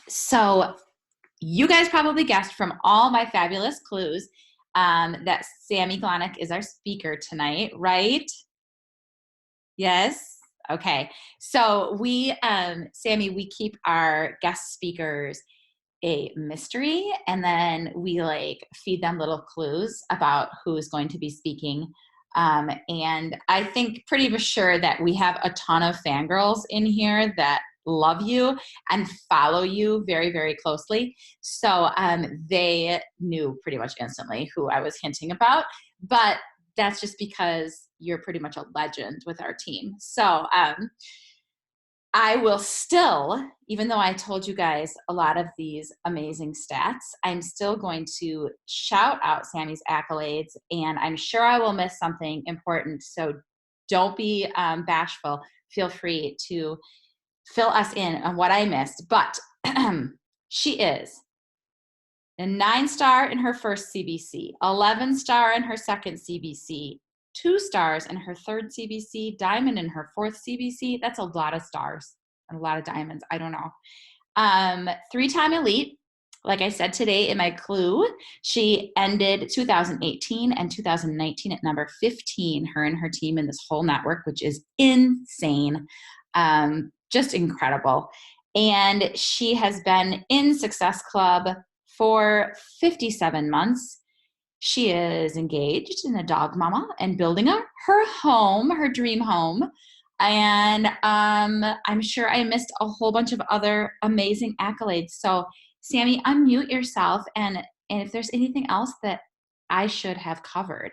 So you guys probably guessed from all my fabulous clues that Sami Glonek is our speaker tonight, right? Yes. Okay. So Sami, we keep our guest speakers a mystery, and then we like feed them little clues about who is going to be speaking. And I think pretty for sure that we have a ton of fangirls in here that love you and follow you very, very closely. So they knew pretty much instantly who I was hinting about. But that's just because you're pretty much a legend with our team. So I will still, even though I told you guys a lot of these amazing stats, I'm still going to shout out Sami's accolades, and I'm sure I will miss something important. So don't be bashful. Feel free to fill us in on what I missed. But she is a 9-star in her first CBC, 11-star in her second CBC, 2 stars in her third CBC, diamond in her fourth CBC. That's a lot of stars and a lot of diamonds. I don't know. 3-time elite. Like I said today in my clue, she ended 2018 and 2019 at number 15, her and her team in this whole network, which is insane. Just incredible. And she has been in Success Club for 57 months. She is engaged and a dog mama and building her home, her dream home. And I'm sure I missed a whole bunch of other amazing accolades. So, Sami, unmute yourself, and if there's anything else that I should have covered.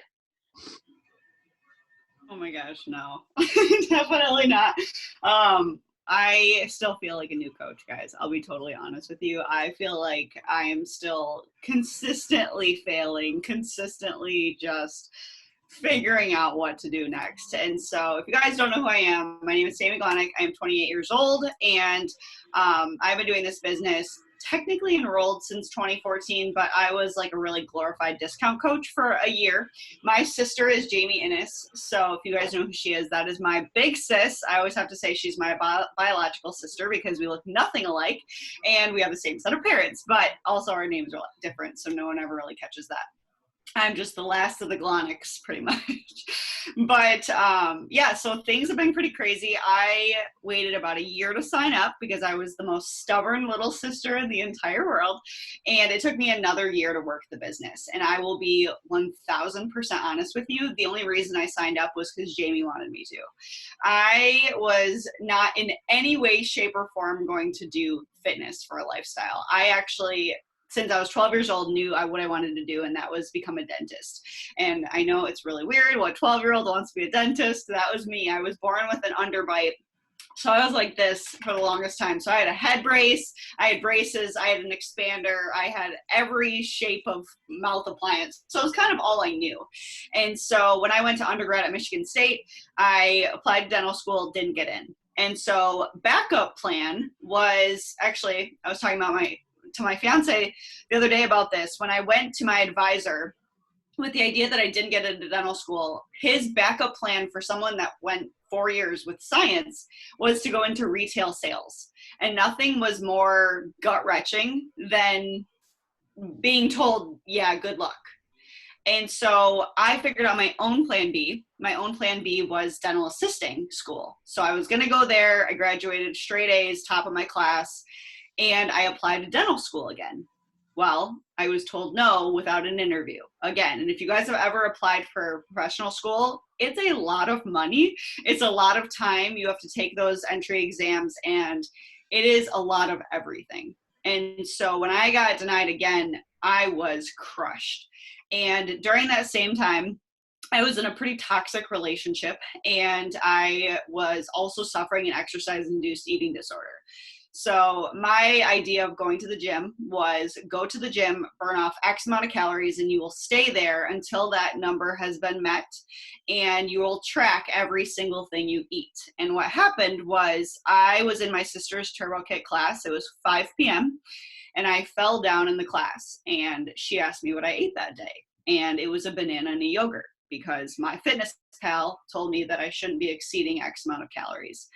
Oh my gosh, no. Definitely not. I still feel like a new coach, guys. I'll be totally honest with you. I feel like I am still consistently failing, consistently just figuring out what to do next. And so if you guys don't know who I am, my name is Sami Glonek. I am 28 years old, and I've been doing this business technically enrolled since 2014, but I was like a really glorified discount coach for a year. My sister is Jamie Innes. So if you guys know who she is, that is my big sis. I always have to say she's my biological sister because we look nothing alike and we have the same set of parents, but also our names are different. So no one ever really catches that. I'm just the last of the Gloneks, pretty much. But yeah, so things have been pretty crazy. I waited about a year to sign up because I was the most stubborn little sister in the entire world. And it took me another year to work the business. And I will be 1000% honest with you. The only reason I signed up was because Jamie wanted me to. I was not in any way, shape, or form going to do fitness for a lifestyle. I actually, since I was 12 years old, knew what I wanted to do, and that was become a dentist. And I know it's really weird. What 12-year-old wants to be a dentist? That was me. I was born with an underbite. So I was like this for the longest time. So I had a head brace, I had braces, I had an expander, I had every shape of mouth appliance. So it was kind of all I knew. And so when I went to undergrad at Michigan State, I applied to dental school, didn't get in. And so backup plan was actually, I was talking about to my fiance the other day about this. When I went to my advisor with the idea that I didn't get into dental school, his backup plan for someone that went 4 years with science was to go into retail sales. And nothing was more gut-wrenching than being told, yeah, good luck. And so I figured out my own plan B. My own plan B was dental assisting school. So I was going to go there. I graduated straight A's, top of my class, and I applied to dental school again. Well, I was told no without an interview again. And if you guys have ever applied for professional school, it's a lot of money. It's a lot of time. You have to take those entry exams, and it is a lot of everything. And so when I got denied again, I was crushed. And during that same time, I was in a pretty toxic relationship, and I was also suffering an exercise-induced eating disorder. So my idea of going to the gym was go to the gym, burn off X amount of calories, and you will stay there until that number has been met, and you will track every single thing you eat. And what happened was I was in my sister's Turbo Kit class. It was 5 p.m. and I fell down in the class, and she asked me what I ate that day. And it was a banana and a yogurt because my fitness pal told me that I shouldn't be exceeding X amount of calories.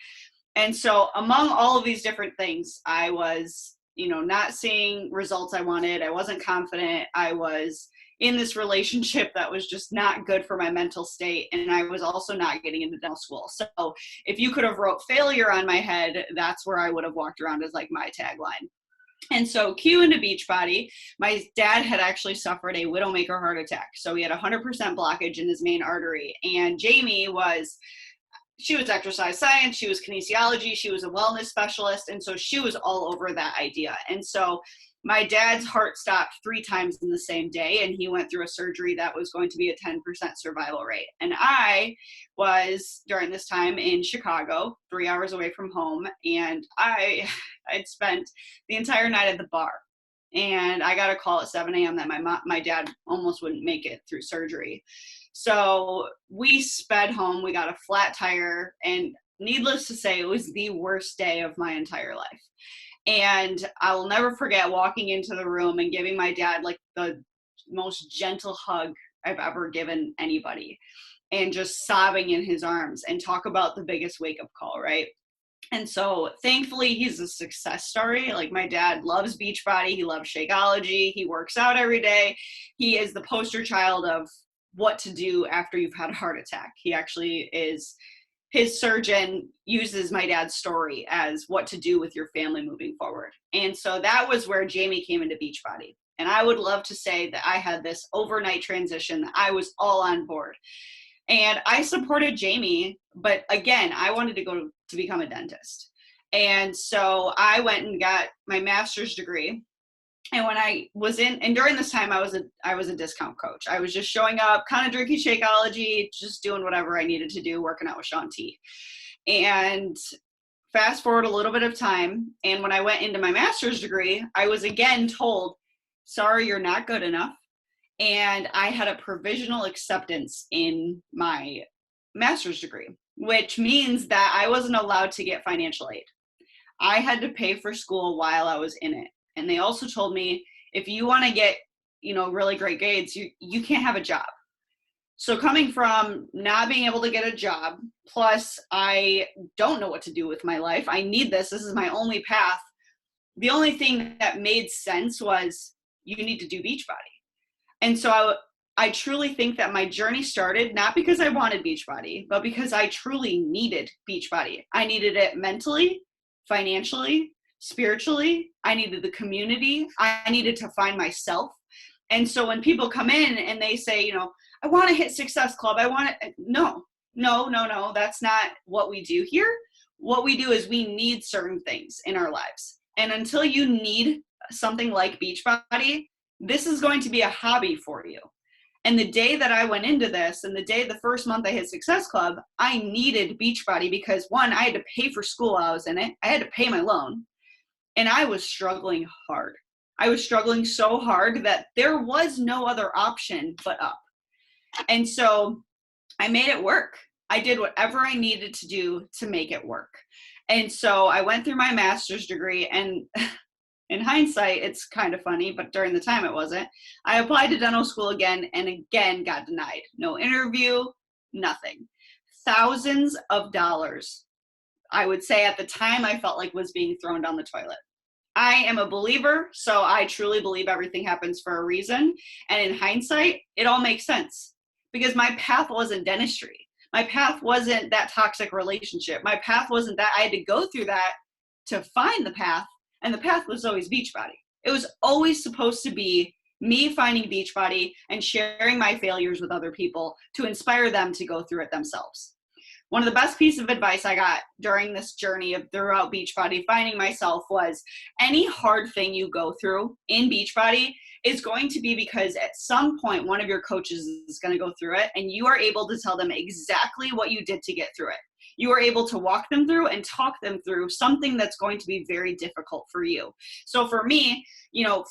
And so among all of these different things, I was, not seeing results I wanted. I wasn't confident. I was in this relationship that was just not good for my mental state. And I was also not getting into dental school. So if you could have wrote failure on my head, that's where I would have walked around as like my tagline. And so cue into Beachbody. My dad had actually suffered a widowmaker heart attack. So he had 100% blockage in his main artery. And Jamie she was exercise science, she was kinesiology, she was a wellness specialist. And so she was all over that idea. And so my dad's heart stopped 3 times in the same day, and he went through a surgery that was going to be a 10% survival rate. And I was, during this time, in Chicago, 3 hours away from home, and I'd spent the entire night at the bar. And I got a call at 7 a.m. that my dad almost wouldn't make it through surgery. So we sped home, we got a flat tire, and needless to say, it was the worst day of my entire life. And I will never forget walking into the room and giving my dad like the most gentle hug I've ever given anybody, and just sobbing in his arms, and talk about the biggest wake up call, right? And so thankfully he's a success story. Like, my dad loves Beachbody. He loves Shakeology. He works out every day. He is the poster child of what to do after you've had a heart attack. He actually is, his surgeon uses my dad's story as what to do with your family moving forward. And so that was where Jamie came into Beachbody. And I would love to say that I had this overnight transition, that I was all on board. And I supported Jamie, but again, I wanted to go to become a dentist. And so I went and got my master's degree. And when I was and during this time, I was a discount coach. I was just showing up, kind of drinking Shakeology, just doing whatever I needed to do, working out with Shaun T. And fast forward a little bit of time, and when I went into my master's degree, I was again told, sorry, you're not good enough. And I had a provisional acceptance in my master's degree, which means that I wasn't allowed to get financial aid. I had to pay for school while I was in it. And they also told me, if you want to get, really great grades, you can't have a job. So coming from not being able to get a job, plus I don't know what to do with my life, I need this is my only path. The only thing that made sense was, you need to do Beachbody. And so I truly think that my journey started not because I wanted Beachbody, but because I truly needed Beachbody. I needed it mentally, financially, spiritually. I needed the community. I needed to find myself. And so when people come in and they say, I want to hit Success Club, no, that's not what we do here. What we do is we need certain things in our lives. And until you need something like Beachbody, this is going to be a hobby for you. And the day that I went into this, and the first month I hit Success Club, I needed Beachbody because, one, I had to pay for school while I was in it. I had to pay my loan. And I was struggling hard. I was struggling so hard that there was no other option but up. And so I made it work. I did whatever I needed to do to make it work. And so I went through my master's degree, and in hindsight, it's kind of funny, but during the time it wasn't. I applied to dental school again and again got denied. No interview, nothing. Thousands of dollars, I would say at the time, I felt like was being thrown down the toilet. I am a believer, so I truly believe everything happens for a reason. And in hindsight, it all makes sense because my path wasn't dentistry. My path wasn't that toxic relationship. My path wasn't that. I had to go through that to find the path. And the path was always Beachbody. It was always supposed to be me finding Beachbody and sharing my failures with other people to inspire them to go through it themselves. One of the best pieces of advice I got during this journey of throughout Beachbody, finding myself, was any hard thing you go through in Beachbody is going to be because at some point one of your coaches is going to go through it, and you are able to tell them exactly what you did to get through it. You are able to walk them through and talk them through something that's going to be very difficult for you. So for me,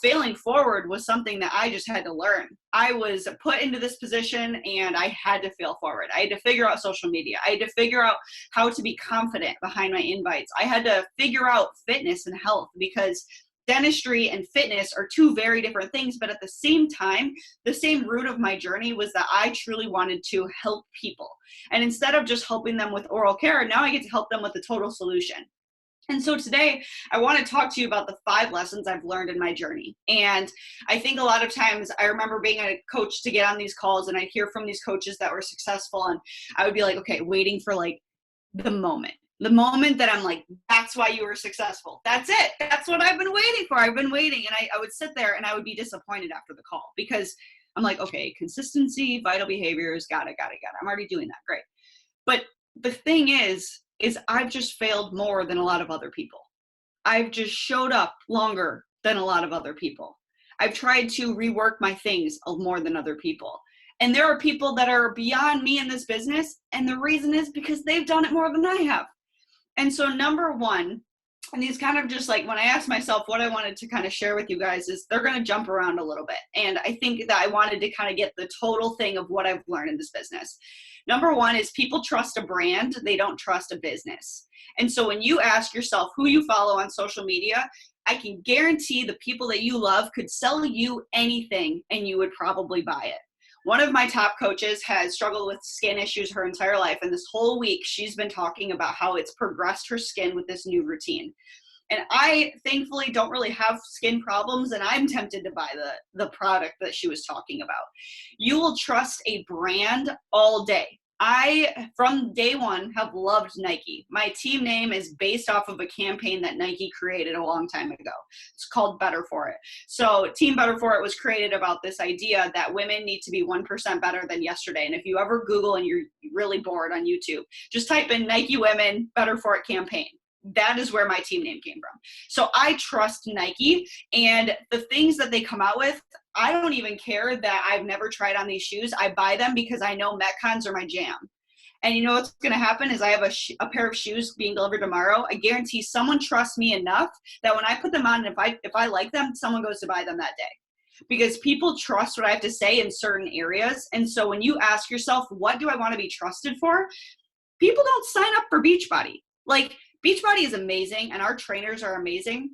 failing forward was something that I just had to learn. I was put into this position and I had to fail forward. I had to figure out social media. I had to figure out how to be confident behind my invites. I had to figure out fitness and health, because dentistry and fitness are two very different things, but at the same time, the same root of my journey was that I truly wanted to help people. And instead of just helping them with oral care, now I get to help them with the total solution. And so today I want to talk to you about the 5 lessons I've learned in my journey. And I think a lot of times I remember being a coach to get on these calls, and I'd hear from these coaches that were successful, and I would be like, okay, waiting for like the moment that I'm like, that's why you were successful. That's it. That's what I've been waiting for. I've been waiting. And I would sit there and I would be disappointed after the call because I'm like, okay, consistency, vital behaviors, got it. I'm already doing that. Great. But the thing is I've just failed more than a lot of other people. I've just showed up longer than a lot of other people. I've tried to rework my things more than other people. And there are people that are beyond me in this business. And the reason is because they've done it more than I have. And so number one, and these kind of just like when I asked myself what I wanted to kind of share with you guys is they're going to jump around a little bit. And I think that I wanted to kind of get the total thing of what I've learned in this business. Number one is people trust a brand. They don't trust a business. And so when you ask yourself who you follow on social media, I can guarantee the people that you love could sell you anything and you would probably buy it. One of my top coaches has struggled with skin issues her entire life. And this whole week, she's been talking about how it's progressed her skin with this new routine. And I thankfully don't really have skin problems, and I'm tempted to buy the product that she was talking about. You will trust a brand all day. I, from day one, have loved Nike. My team name is based off of a campaign that Nike created a long time ago. It's called Better For It. So Team Better For It was created about this idea that women need to be 1% better than yesterday. And if you ever Google and you're really bored on YouTube, just type in Nike Women Better For It campaign. That is where my team name came from. So I trust Nike, and the things that they come out with, I don't even care that I've never tried on these shoes. I buy them because I know Metcons are my jam. And you know what's going to happen is I have a pair of shoes being delivered tomorrow. I guarantee someone trusts me enough that when I put them on, if I like them, someone goes to buy them that day. Because people trust what I have to say in certain areas. And so when you ask yourself, what do I want to be trusted for? People don't sign up for Beachbody. Like, Beachbody is amazing, and our trainers are amazing.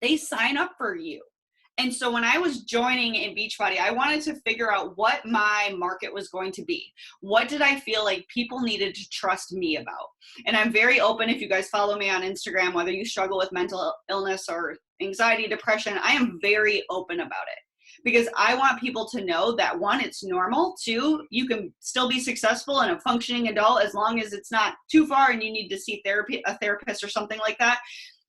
They sign up for you. And so when I was joining in Beachbody, I wanted to figure out what my market was going to be. What did I feel like people needed to trust me about? And I'm very open. If you guys follow me on Instagram, whether you struggle with mental illness or anxiety, depression, I am very open about it. Because I want people to know that, one, it's normal. Two, you can still be successful and a functioning adult as long as it's not too far and you need to see a therapist or something like that.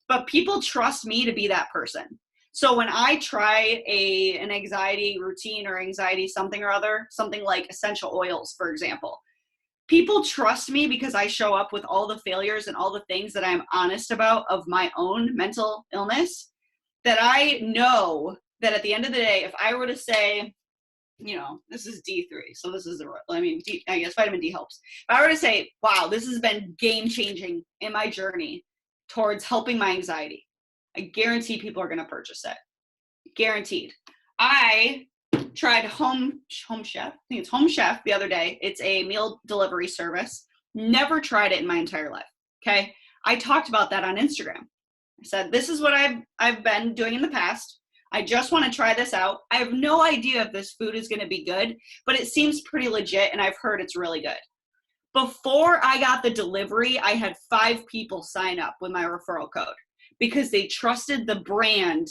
But people trust me to be that person. So when I try an anxiety routine or anxiety something or other, something like essential oils, for example, people trust me because I show up with all the failures and all the things that I'm honest about of my own mental illness, that I know that at the end of the day, if I were to say, you know, this is D3, so this is I guess vitamin D helps. If I were to say, wow, this has been game changing in my journey towards helping my anxiety, I guarantee people are going to purchase it. Guaranteed. I tried Home Chef. I think it's Home Chef the other day. It's a meal delivery service. Never tried it in my entire life. Okay. I talked about that on Instagram. I said, this is what I've been doing in the past. I just want to try this out. I have no idea if this food is going to be good, but it seems pretty legit, and I've heard it's really good. Before I got the delivery, I had 5 people sign up with my referral code because they trusted the brand,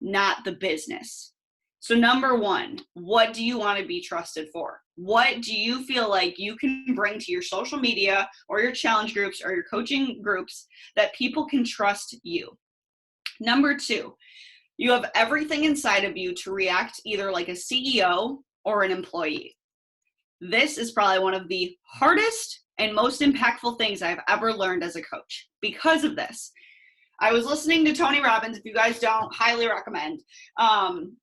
not the business. So number one, what do you want to be trusted for? What do you feel like you can bring to your social media or your challenge groups or your coaching groups that people can trust you? Number 2, you have everything inside of you to react either like a CEO or an employee. This is probably one of the hardest and most impactful things I've ever learned as a coach. Because of this, I was listening to Tony Robbins. If you guys don't, highly recommend.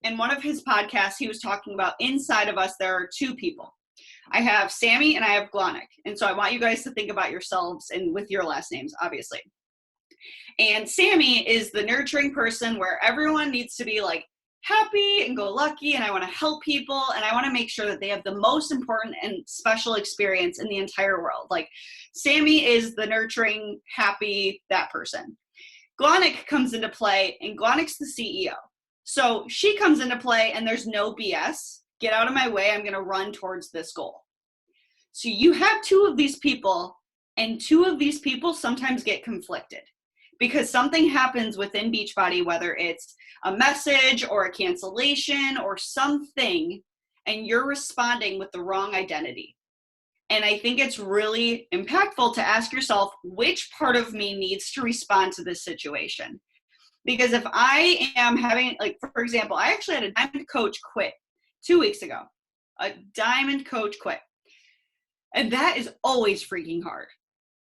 In one of his podcasts, he was talking about inside of us, there are 2 people. I have Sami and I have Glonek. And so I want you guys to think about yourselves and with your last names, obviously. And Sami is the nurturing person where everyone needs to be like happy and go lucky, and I want to help people, and I want to make sure that they have the most important and special experience in the entire world. Like, Sami is the nurturing, happy, that person. Glonek comes into play, and Glonek's the CEO. So she comes into play, and there's no BS. Get out of my way. I'm going to run towards this goal. So you have 2 of these people, and 2 of these people sometimes get conflicted because something happens within Beachbody, whether it's a message or a cancellation or something, and you're responding with the wrong identity. And I think it's really impactful to ask yourself, which part of me needs to respond to this situation? Because if I am having, like, for example, I actually had a diamond coach quit 2 weeks ago. A diamond coach quit. And that is always freaking hard,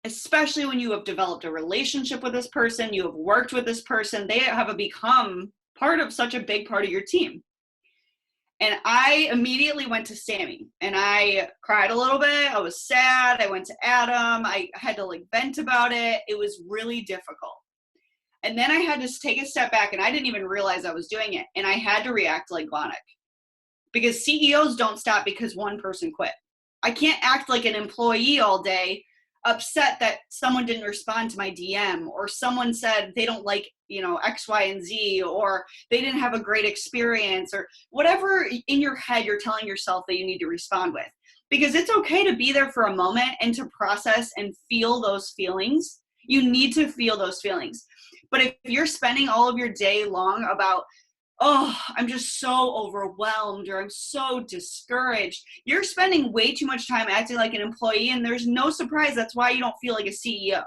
especially when you have developed a relationship with this person, you have worked with this person, they have become part of such a big part of your team. And I immediately went to Sami and I cried a little bit. I was sad. I went to Adam. I had to like vent about it. It was really difficult. And then I had to take a step back, and I didn't even realize I was doing it. And I had to react like Glonek, because CEOs don't stop because one person quit. I can't act like an employee all day, upset that someone didn't respond to my DM, or someone said they don't like, X, Y, and Z, or they didn't have a great experience, or whatever in your head you're telling yourself that you need to respond with. Because it's okay to be there for a moment and to process and feel those feelings. You need to feel those feelings. But if you're spending all of your day long about, oh, I'm just so overwhelmed, or I'm so discouraged, you're spending way too much time acting like an employee, and there's no surprise that's why you don't feel like a CEO.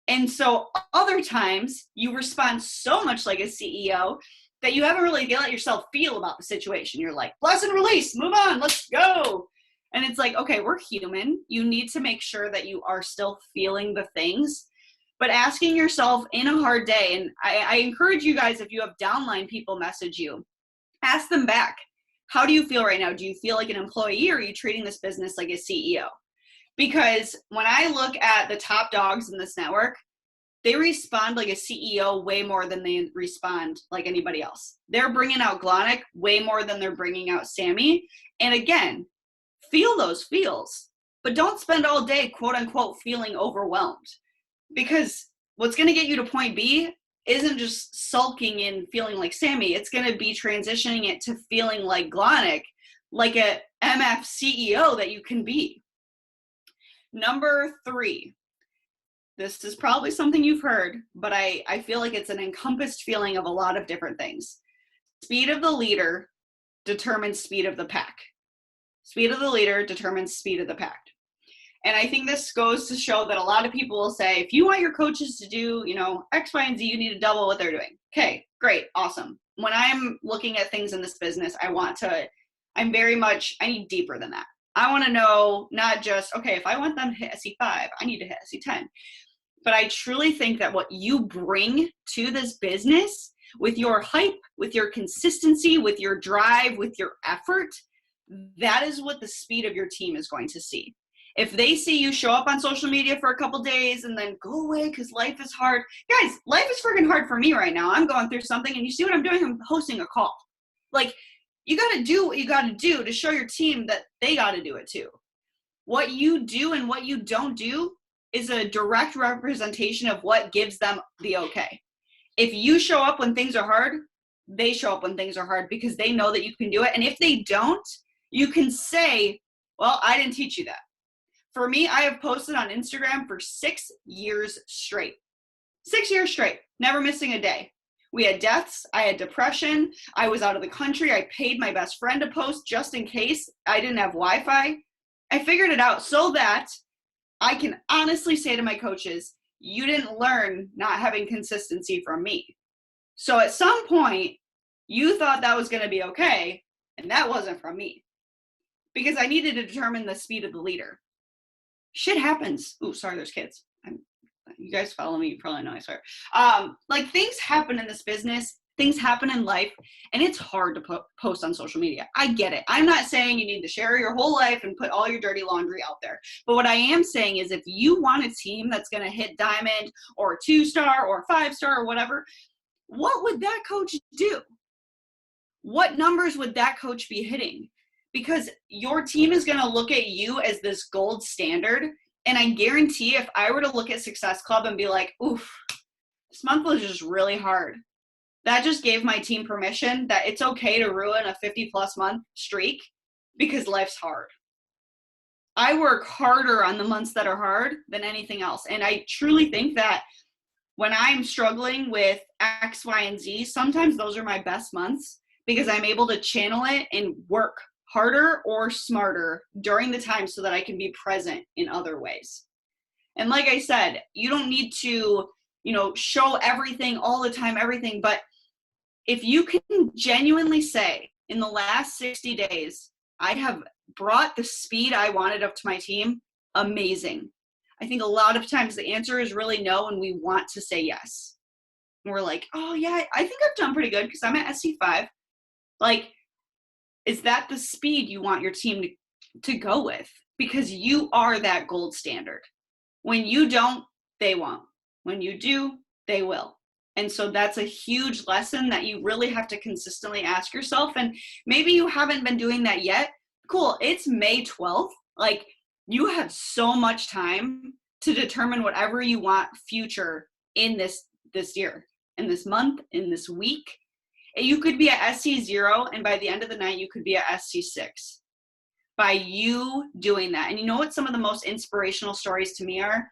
And so other times you respond so much like a CEO that you haven't really let yourself feel about the situation. You're like, bless and release, move on, let's go. And it's like, okay, we're human. You need to make sure that you are still feeling the things. But asking yourself in a hard day, and I encourage you guys, if you have downline people message you, ask them back. How do you feel right now? Do you feel like an employee, or are you treating this business like a CEO? Because when I look at the top dogs in this network, they respond like a CEO way more than they respond like anybody else. They're bringing out Glonek way more than they're bringing out Sami. And again, feel those feels, but don't spend all day, quote unquote, feeling overwhelmed. Because what's going to get you to point B isn't just sulking and feeling like Sami. It's going to be transitioning it to feeling like Glonek, like a MF CEO that you can be. Number 3. This is probably something you've heard, but I feel like it's an encompassed feeling of a lot of different things. Speed of the leader determines speed of the pack. Speed of the leader determines speed of the pack. And I think this goes to show that a lot of people will say, if you want your coaches to do, X, Y, and Z, you need to double what they're doing. Okay, great, awesome. When I'm looking at things in this business, I need deeper than that. I want to know not just, okay, if I want them to hit SE5, I need to hit SE10. But I truly think that what you bring to this business with your hype, with your consistency, with your drive, with your effort, that is what the speed of your team is going to see. If they see you show up on social media for a couple days and then go away because life is hard. Guys, life is freaking hard for me right now. I'm going through something, and you see what I'm doing? I'm hosting a call. Like, you got to do what you got to do to show your team that they got to do it too. What you do and what you don't do is a direct representation of what gives them the okay. If you show up when things are hard, they show up when things are hard because they know that you can do it. And if they don't, you can say, well, I didn't teach you that. For me, I have posted on Instagram for 6 years straight. 6 years straight, never missing a day. We had deaths. I had depression. I was out of the country. I paid my best friend to post just in case I didn't have Wi-Fi. I figured it out so that I can honestly say to my coaches, you didn't learn not having consistency from me. So at some point, you thought that was going to be okay, and that wasn't from me. Because I needed to determine the speed of the leader. Shit happens. Ooh, sorry, there's kids. You guys follow me, you probably know I swear. Like, things happen in this business, things happen in life, and it's hard to post on social media. I get it. I'm not saying you need to share your whole life and put all your dirty laundry out there. But what I am saying is, if you want a team that's going to hit diamond or 2-star or 5-star or whatever, what would that coach do? What numbers would that coach be hitting? Because your team is going to look at you as this gold standard. And I guarantee if I were to look at Success Club and be like, oof, this month was just really hard. That just gave my team permission that it's okay to ruin a 50-plus month streak because life's hard. I work harder on the months that are hard than anything else. And I truly think that when I'm struggling with X, Y, and Z, sometimes those are my best months because I'm able to channel it and work harder or smarter during the time so that I can be present in other ways. And like I said, you don't need to, show everything all the time, everything. But if you can genuinely say in the last 60 days, I have brought the speed I wanted up to my team, amazing. I think a lot of times the answer is really no, and we want to say yes. And we're like, oh yeah, I think I've done pretty good because I'm at SC5. Like, is that the speed you want your team to go with? Because you are that gold standard. When you don't, they won't. When you do, they will. And so that's a huge lesson that you really have to consistently ask yourself. And maybe you haven't been doing that yet. Cool. It's May 12th. Like, you have so much time to determine whatever you want future in this year, in this month, in this week. You could be at SC0, and by the end of the night, you could be at SC6 by you doing that. And you know what some of the most inspirational stories to me are?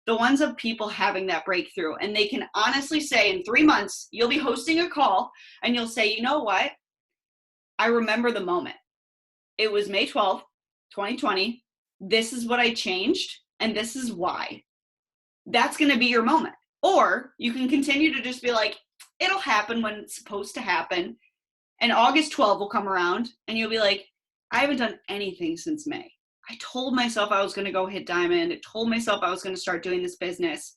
The ones of people having that breakthrough. And they can honestly say in 3 months, you'll be hosting a call and you'll say, you know what? I remember the moment. It was May 12th, 2020. This is what I changed, and this is why. That's going to be your moment. Or you can continue to just be like, it'll happen when it's supposed to happen. And August 12th will come around and you'll be like, I haven't done anything since May. I told myself I was going to go hit diamond. I told myself I was going to start doing this business.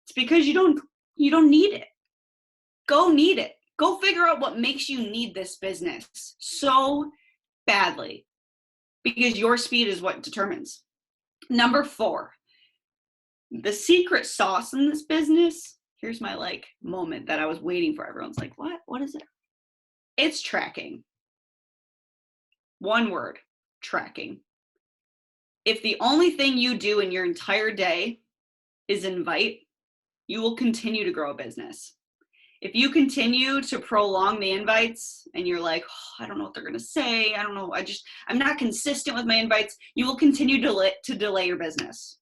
It's because you don't need it. Go need it. Go figure out what makes you need this business so badly, because your speed is what determines. Number 4, the secret sauce in this business. Here's my moment that I was waiting for. Everyone's like, what? What is it? It's tracking. One word, tracking. If the only thing you do in your entire day is invite, you will continue to grow a business. If you continue to prolong the invites and you're like, oh, I don't know what they're going to say. I don't know. I'm not consistent with my invites. You will continue to delay your business.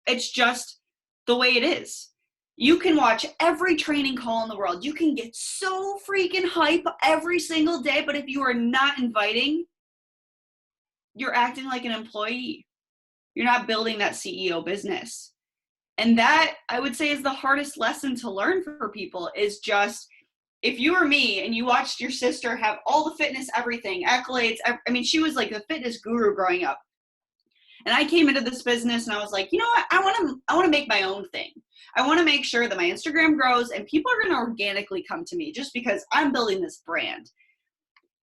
It's just the way it is. You can watch every training call in the world. You can get so freaking hype every single day, but if you are not inviting, you're acting like an employee. You're not building that CEO business. And that, I would say, is the hardest lesson to learn for people, is just, if you were me and you watched your sister have all the fitness, everything, accolades. I mean, she was like a fitness guru growing up. And I came into this business and I was like, you know what? I want to make my own thing. I want to make sure that my Instagram grows and people are going to organically come to me just because I'm building this brand.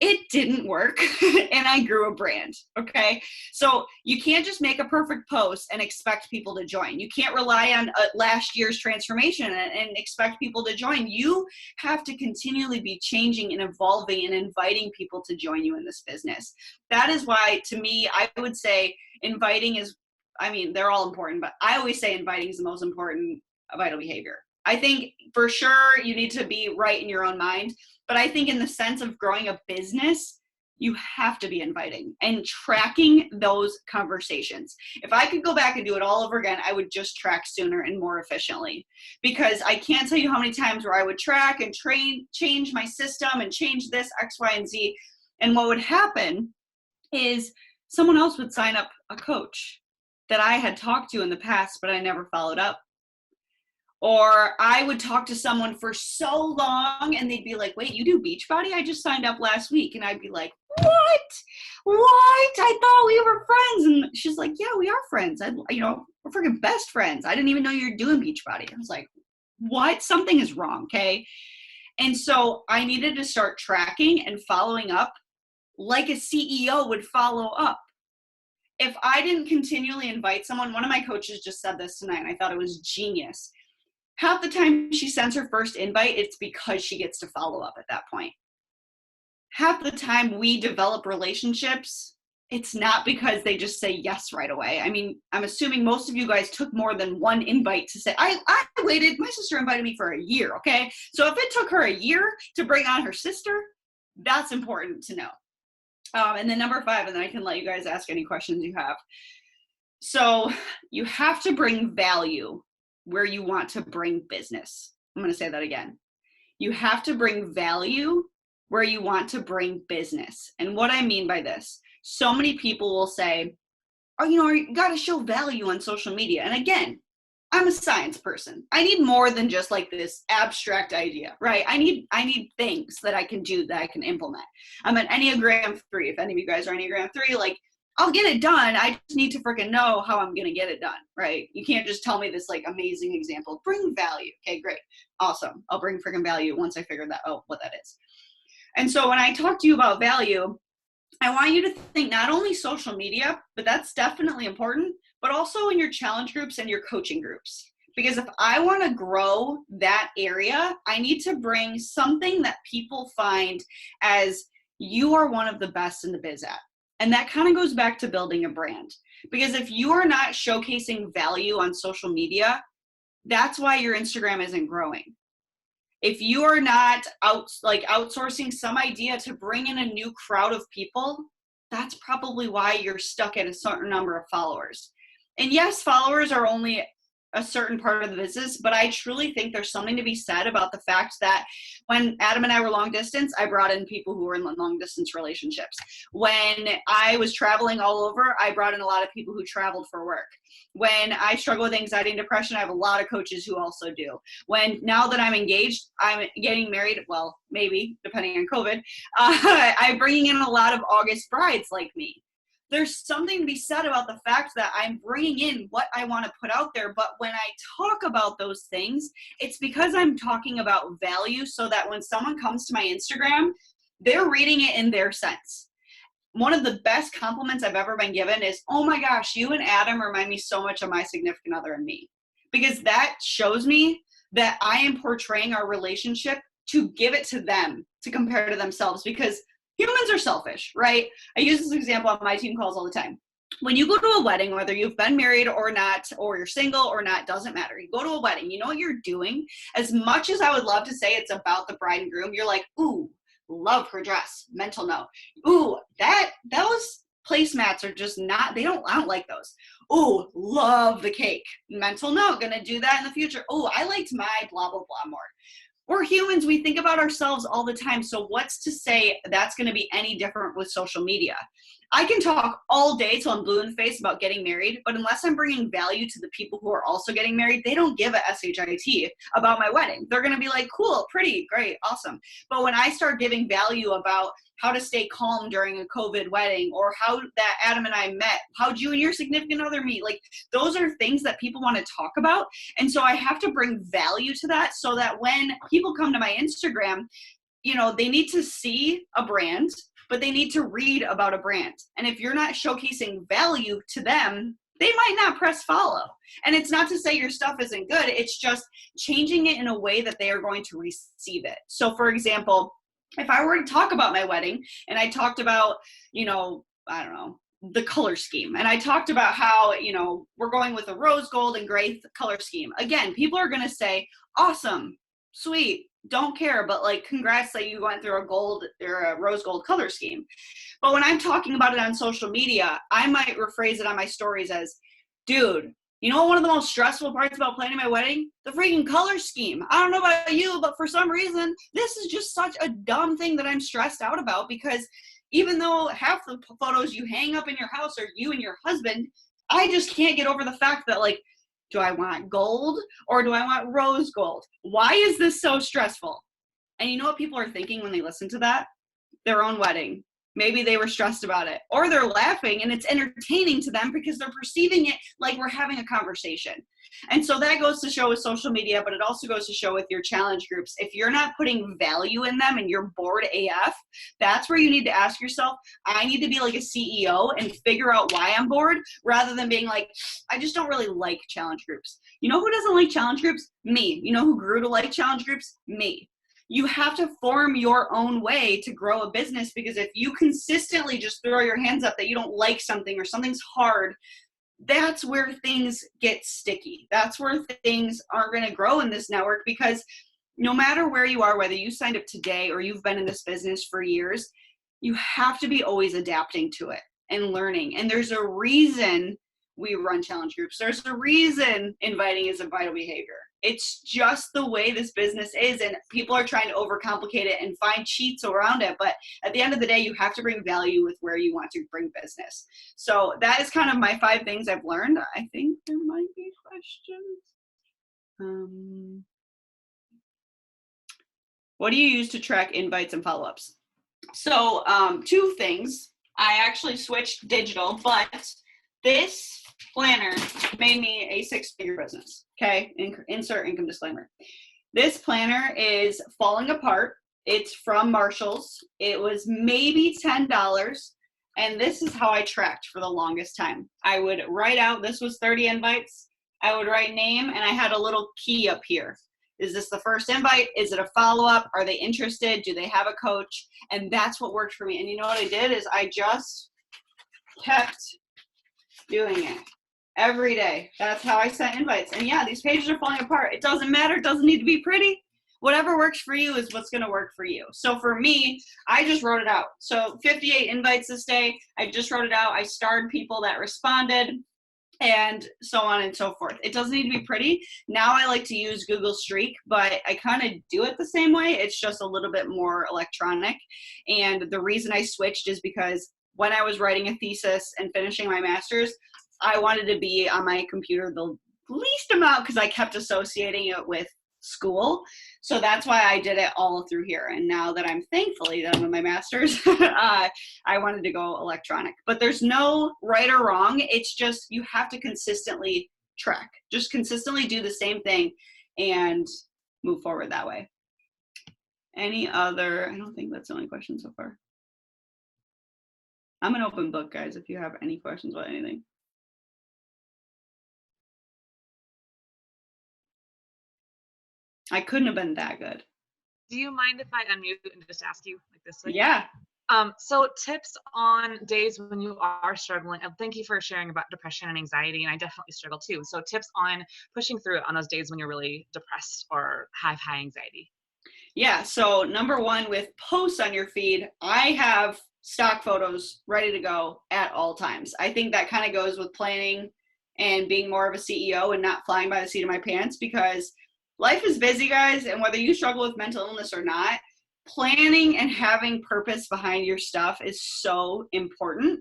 It didn't work and I grew a brand. Okay. So you can't just make a perfect post and expect people to join. You can't rely on last year's transformation and expect people to join. You have to continually be changing and evolving and inviting people to join you in this business. That is why, to me, I would say inviting is, I mean, they're all important, but I always say inviting is the most important vital behavior. I think for sure you need to be right in your own mind. But I think in the sense of growing a business, you have to be inviting and tracking those conversations. If I could go back and do it all over again, I would just track sooner and more efficiently, because I can't tell you how many times where I would track and change my system and change this X, Y, and Z. And what would happen is someone else would sign up a coach that I had talked to in the past, but I never followed up. Or I would talk to someone for so long and they'd be like, wait, you do Beachbody? I just signed up last week. And I'd be like, what? I thought we were friends. And she's like, yeah, we are friends. We're freaking best friends. I didn't even know you were doing Beachbody. I was like, what? Something is wrong, okay? And so I needed to start tracking and following up like a CEO would follow up. If I didn't continually invite someone, one of my coaches just said this tonight, and I thought it was genius. Half the time she sends her first invite, it's because she gets to follow up at that point. Half the time we develop relationships, it's not because they just say yes right away. I mean, I'm assuming most of you guys took more than one invite to say, I waited, my sister invited me for a year, okay? So if it took her a year to bring on her sister, that's important to know. And then number 5, and then I can let you guys ask any questions you have. So you have to bring value where you want to bring business. I'm going to say that again. You have to bring value where you want to bring business. And what I mean by this, so many people will say, oh, you got to show value on social media. And again, I'm a science person. I need more than just like this abstract idea, right? I need things that I can do, that I can implement. I'm an Enneagram 3. If any of you guys are Enneagram 3, like, I'll get it done. I just need to freaking know how I'm going to get it done, right? You can't just tell me this like amazing example. Bring value. Okay, great. Awesome. I'll bring freaking value once I figure that out, what that is. And so when I talk to you about value, I want you to think not only social media, but that's definitely important, but also in your challenge groups and your coaching groups. Because if I want to grow that area, I need to bring something that people find as you are one of the best in the biz at. And that kind of goes back to building a brand. Because if you are not showcasing value on social media, that's why your Instagram isn't growing. If you are not outsourcing some idea to bring in a new crowd of people, that's probably why you're stuck at a certain number of followers. And yes, followers are only a certain part of the business, but I truly think there's something to be said about the fact that when Adam and I were long distance, I brought in people who were in long distance relationships. When I was traveling all over, I brought in a lot of people who traveled for work. When I struggle with anxiety and depression, I have a lot of coaches who also do. Now that I'm engaged, I'm getting married, well, maybe, depending on COVID, I'm bringing in a lot of August brides like me. There's something to be said about the fact that I'm bringing in what I want to put out there. But when I talk about those things, it's because I'm talking about value so that when someone comes to my Instagram, they're reading it in their sense. One of the best compliments I've ever been given is, oh my gosh, you and Adam remind me so much of my significant other and me. Because that shows me that I am portraying our relationship to give it to them, to compare to themselves, because humans are selfish, right? I use this example on my team calls all the time. When you go to a wedding, whether you've been married or not, or you're single or not, doesn't matter. You go to a wedding, you know what you're doing? As much as I would love to say it's about the bride and groom, you're like, ooh, love her dress, mental note. Ooh, those placemats are just not, I don't like those. Ooh, love the cake, mental note, gonna do that in the future. Ooh, I liked my blah, blah, blah more. We're humans, we think about ourselves all the time. So what's to say that's going to be any different with social media? I can talk all day till I'm blue in the face about getting married, but unless I'm bringing value to the people who are also getting married, they don't give a shit about my wedding. They're going to be like, cool, pretty, great, awesome. But when I start giving value about how to stay calm during a COVID wedding, or how that Adam and I met, how'd you and your significant other meet? Like, those are things that people want to talk about. And so I have to bring value to that so that when people come to my Instagram, they need to see a brand, but they need to read about a brand. And if you're not showcasing value to them, they might not press follow. And it's not to say your stuff isn't good. It's just changing it in a way that they are going to receive it. So for example, if I were to talk about my wedding and I talked about, I don't know, the color scheme, and I talked about how, we're going with a rose gold and gray color scheme. Again, people are going to say, awesome, sweet, don't care, but like, congrats that you went through a gold or a rose gold color scheme. But when I'm talking about it on social media, I might rephrase it on my stories as, dude, one of the most stressful parts about planning my wedding? The freaking color scheme. I don't know about you, but for some reason, this is just such a dumb thing that I'm stressed out about, because even though half the photos you hang up in your house are you and your husband, I just can't get over the fact that, like, do I want gold or do I want rose gold? Why is this so stressful? And you know what people are thinking when they listen to that? Their own wedding. Maybe they were stressed about it, or they're laughing and it's entertaining to them because they're perceiving it like we're having a conversation. And so that goes to show with social media, but it also goes to show with your challenge groups. If you're not putting value in them and you're bored AF, that's where you need to ask yourself, I need to be like a CEO and figure out why I'm bored, rather than being like, I just don't really like challenge groups. You know who doesn't like challenge groups? Me. You know who grew to like challenge groups? Me. You have to form your own way to grow a business, because if you consistently just throw your hands up that you don't like something or something's hard, that's where things get sticky. That's where things aren't going to grow in this network, because no matter where you are, whether you signed up today or you've been in this business for years, you have to be always adapting to it and learning. And there's a reason we run challenge groups. There's a reason inviting is a vital behavior. It's just the way this business is, and people are trying to overcomplicate it and find cheats around it. But at the end of the day, you have to bring value with where you want to bring business. So that is kind of my 5 things I've learned. I think there might be questions. What do you use to track invites and follow-ups? So 2 things. I actually switched digital, but this planner made me a 6-figure business. Okay, insert income disclaimer. This planner is falling apart. It's from Marshall's. It was maybe $10. And this is how I tracked for the longest time. I would write out, this was 30 invites. I would write name, and I had a little key up here. Is this the first invite? Is it a follow-up? Are they interested? Do they have a coach? And that's what worked for me. And you know what I did is I just kept doing it every day. That's how I sent invites. And yeah, these pages are falling apart. It doesn't matter. It doesn't need to be pretty. Whatever works for you is what's going to work for you. So for me, I just wrote it out. So 58 invites this day. I just wrote it out. I starred people that responded, and so on and so forth. It doesn't need to be pretty. Now I like to use Google Streak, but I kind of do it the same way. It's just a little bit more electronic. And the reason I switched is because when I was writing a thesis and finishing my master's, I wanted to be on my computer the least amount because I kept associating it with school. So that's why I did it all through here. And now that I'm thankfully done with my master's, I wanted to go electronic. But there's no right or wrong. It's just you have to consistently track. Just consistently do the same thing and move forward that way. Any other? I don't think that's the only question so far. I'm an open book, guys, if you have any questions about anything. I couldn't have been that good. Do you mind if I unmute and just ask you like this way? Yeah. So tips on days when you are struggling. Thank you for sharing about depression and anxiety, and I definitely struggle too. So tips on pushing through it on those days when you're really depressed or have high anxiety. Yeah, so number 1 with posts on your feed, I have stock photos ready to go at all times. I think that kind of goes with planning and being more of a CEO and not flying by the seat of my pants, because life is busy, guys, and whether you struggle with mental illness or not, planning and having purpose behind your stuff is so important.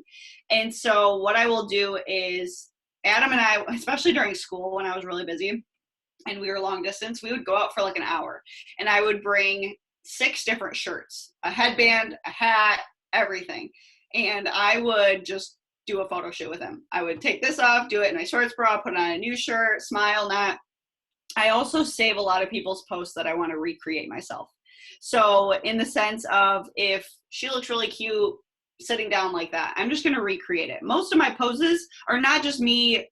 And so what I will do is, Adam and I, especially during school when I was really busy and we were long distance, we would go out for like an hour, and I would bring 6 different shirts, a headband, a hat, everything. And I would just do a photo shoot with him. I would take this off, do it in my shorts bra, put on a new shirt, smile, not. I also save a lot of people's posts that I want to recreate myself. So in the sense of, if she looks really cute sitting down like that, I'm just going to recreate it. Most of my poses are not just me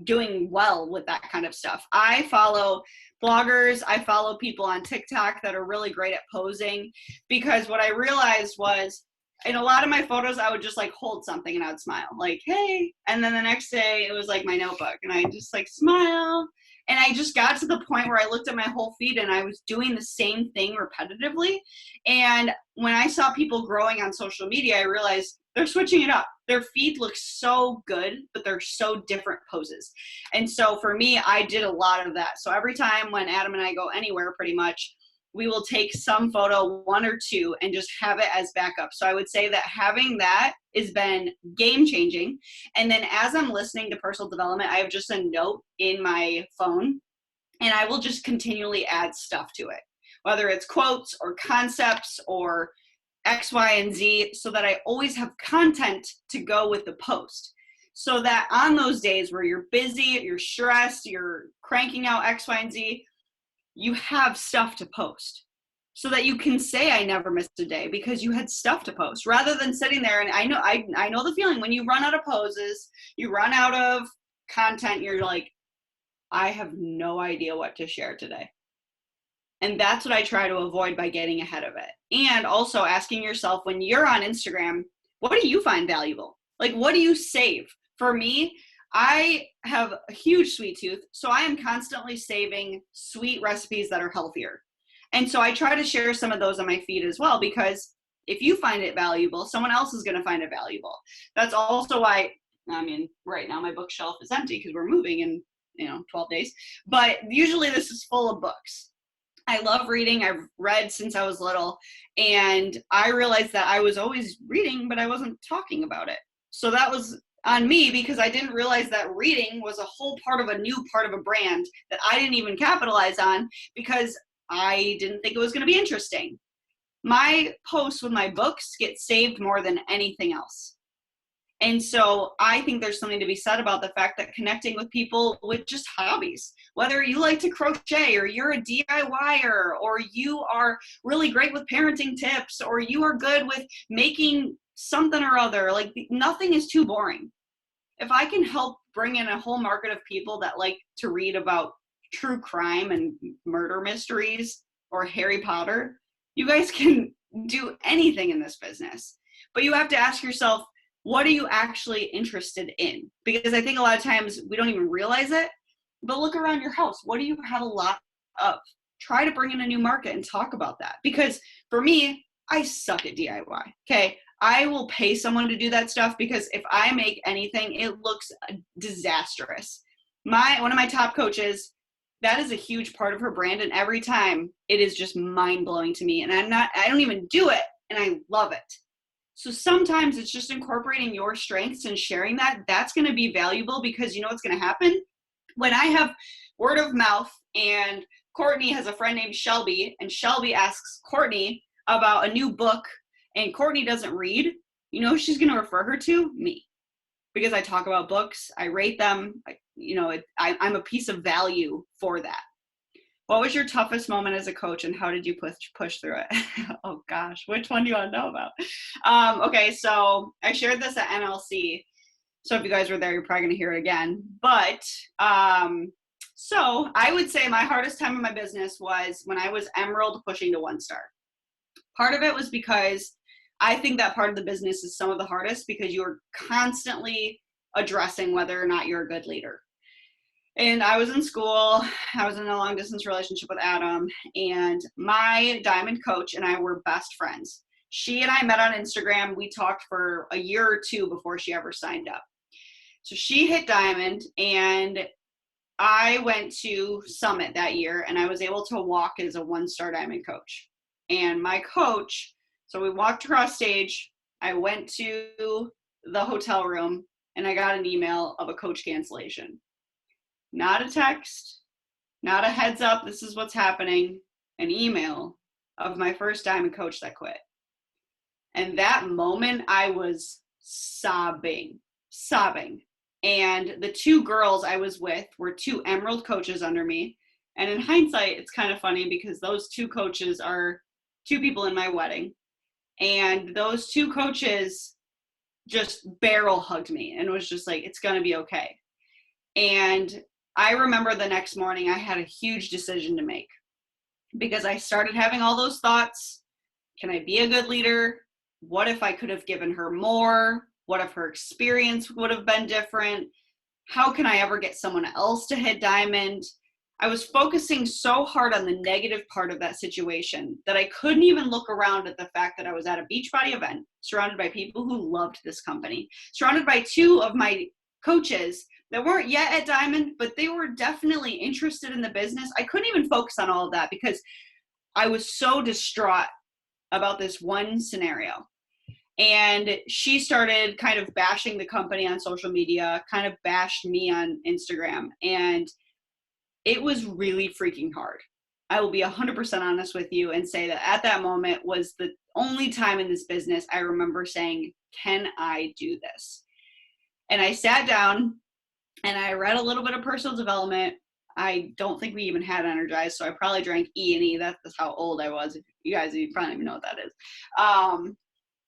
doing well with that kind of stuff. I follow bloggers. I follow people on TikTok that are really great at posing, because what I realized was, in a lot of my photos, I would just like hold something and I would smile like, hey. And then the next day it was like my notebook and I just like smile. And I just got to the point where I looked at my whole feed and I was doing the same thing repetitively. And when I saw people growing on social media, I realized they're switching it up. Their feed looks so good, but they're so different poses. And so for me, I did a lot of that. So every time when Adam and I go anywhere, pretty much, we will take some photo, 1 or 2, and just have it as backup. So I would say that having that has been game changing. And then as I'm listening to personal development, I have just a note in my phone, and I will just continually add stuff to it, whether it's quotes or concepts or X, Y, and Z, so that I always have content to go with the post. So that on those days where you're busy, you're stressed, you're cranking out X, Y, and Z, you have stuff to post, so that you can say I never missed a day because you had stuff to post, rather than sitting there. And I know the feeling when you run out of poses, you run out of content, you're like, I have no idea what to share today. And that's what I try to avoid by getting ahead of it. And also asking yourself, when you're on Instagram, what do you find valuable? Like, what do you save? For me, I have a huge sweet tooth, so I am constantly saving sweet recipes that are healthier. And so I try to share some of those on my feed as well, because if you find it valuable, someone else is going to find it valuable. That's also why I mean, right now my bookshelf is empty because we're moving in, 12 days. But usually this is full of books. I love reading. I've read since I was little. And I realized that I was always reading, but I wasn't talking about it. So that was on me because I didn't realize that reading was a whole part of a new part of a brand that I didn't even capitalize on because I didn't think it was going to be interesting. My posts with my books get saved more than anything else. And so I think there's something to be said about the fact that connecting with people with just hobbies, whether you like to crochet or you're a DIYer or you are really great with parenting tips or you are good with making something or other, like nothing is too boring. If I can help bring in a whole market of people that like to read about true crime and murder mysteries or Harry Potter, you guys can do anything in this business. But you have to ask yourself, what are you actually interested in? Because I think a lot of times we don't even realize it, but look around your house. What do you have a lot of? Try to bring in a new market and talk about that. Because for me, I suck at DIY. Okay. I will pay someone to do that stuff because if I make anything, it looks disastrous. One of my top coaches, that is a huge part of her brand. And every time it is just mind blowing to me. And I don't even do it. And I love it. So sometimes it's just incorporating your strengths and sharing that. That's going to be valuable because you know what's going to happen? When I have word of mouth and Courtney has a friend named Shelby and Shelby asks Courtney about a new book and Courtney doesn't read, you know who she's going to refer her to? Me. Because I talk about books, I rate them, I'm a piece of value for that. What was your toughest moment as a coach and how did you push through it? Oh gosh, which one do you want to know about? Okay, so I shared this at NLC. So if you guys were there, you're probably going to hear it again. But so I would say my hardest time in my business was when I was Emerald pushing to 1-star. Part of it was because I think that part of the business is some of the hardest because you're constantly addressing whether or not you're a good leader. And I was in school, I was in a long distance relationship with Adam, and my diamond coach and I were best friends. She and I met on Instagram. We talked for a year or two before she ever signed up. So she hit diamond and I went to Summit that year and I was able to walk as a 1-star diamond coach. And my coach, so we walked across stage, I went to the hotel room and I got an email of a coach cancellation. Not a text, not a heads up, this is what's happening, an email of my first diamond coach that quit. And that moment I was sobbing. And the 2 girls I was with were 2 Emerald coaches under me. And in hindsight, it's kind of funny because those 2 coaches are 2 people in my wedding. And those 2 coaches just barrel hugged me and was just like, it's going to be okay. And I remember the next morning I had a huge decision to make because I started having all those thoughts. Can I be a good leader? What if I could have given her more? What if her experience would have been different? How can I ever get someone else to hit diamond? I was focusing so hard on the negative part of that situation that I couldn't even look around at the fact that I was at a Beachbody event surrounded by people who loved this company, surrounded by 2 of my coaches that weren't yet at diamond, but they were definitely interested in the business. I couldn't even focus on all of that because I was so distraught about this one scenario. And she started kind of bashing the company on social media, kind of bashed me on Instagram. And it was really freaking hard. I will be 100% honest with you and say that at that moment was the only time in this business I remember saying, can I do this? And I sat down and I read a little bit of personal development. I don't think we even had Energized, so I probably drank E&E. That's how old I was. If you guys, you probably even know what that is.